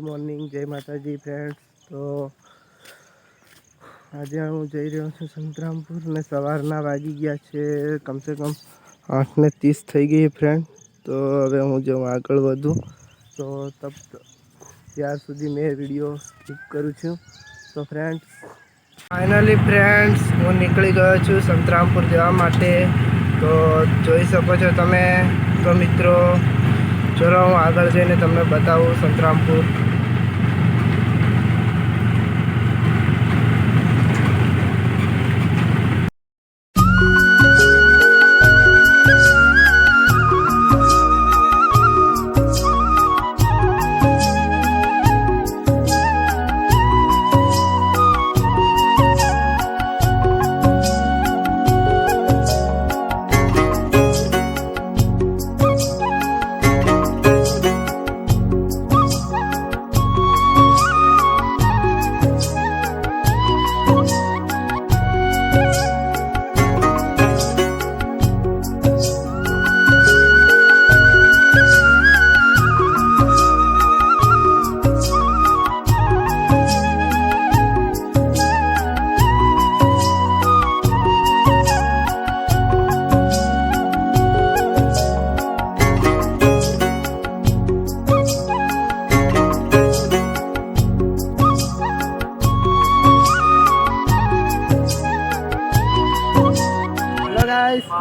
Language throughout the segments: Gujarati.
મોર્નિંગ, જય માતાજી ફ્રેન્ડ્સ. તો આજે હું જઈ રહ્યો છું સંતરામપુર ને સવારના વાગી ગયા છે કમસે કમ 8:30 થઈ ગઈ ફ્રેન્ડ. તો હવે હું જો આગળ વધું તો ત્યાર સુધી મેં વિડીયો સ્કીપ કરું છું. તો ફ્રેન્ડ્સ ફાઇનલી ફ્રેન્ડ્સ હું નીકળી ગયો છું સંતરામપુર જવા માટે. તો જોઈ શકો છો તમે. તો મિત્રો ચલો હું આગળ જઈને તમને બતાવું સંતરામપુર.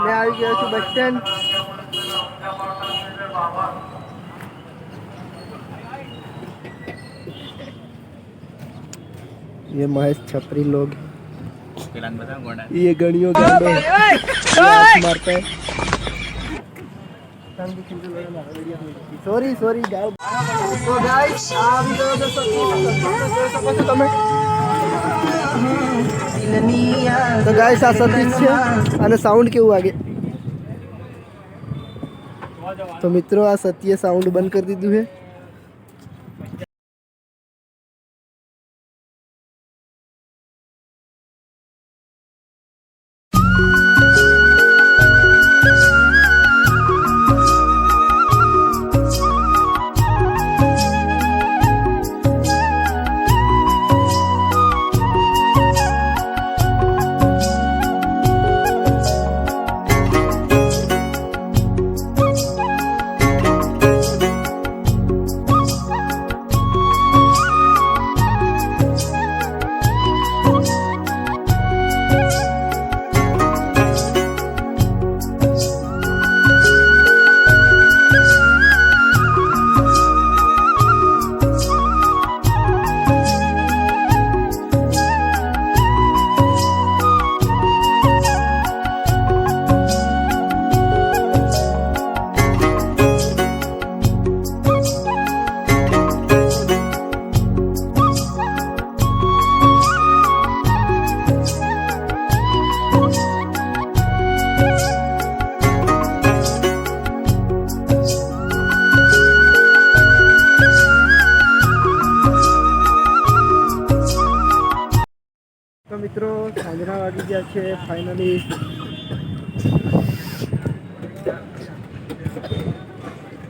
मैं आ गया છું બસ સ્ટેન્ડ. ये महेश छपरी लोग, ये गणियों गांडो मारता है. सॉरी जाओ. तो गाइस આ વિડિયો જો શકો છો તમે. તો ગાઈસ આ સતીશ છે અને સાઉન્ડ કેવું વાગે. તો મિત્રો આ સત્ય સાઉન્ડ બંધ કરી દીધું છે. તો મિત્રો સાંજના વાગી ગયા છે ફાઇનલી.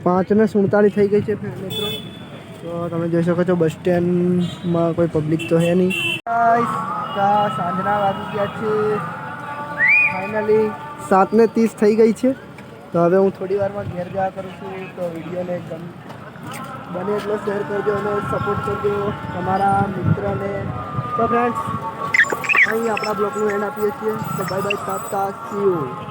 5:47 થઈ ગઈ છે મિત્રો. તો તમે જોઈ શકો છો બસ સ્ટેન્ડમાં કોઈ પબ્લિક તો હે નહીં. સાંજના વાગી ગયા છે ફાઇનલી. 7:30 થઈ ગઈ છે. તો હવે હું થોડી વારમાં ઘેર જવા કરું છું. તો વિડીયોને બને એટલો શેર કરજો અને સપોર્ટ કરજો તમારા મિત્રને. તો ફ્રેન્ડ્સ અહીં આપણા બ્લોગનું એન્ડ આપીએ છીએ. તો bye bye, Tata, C you.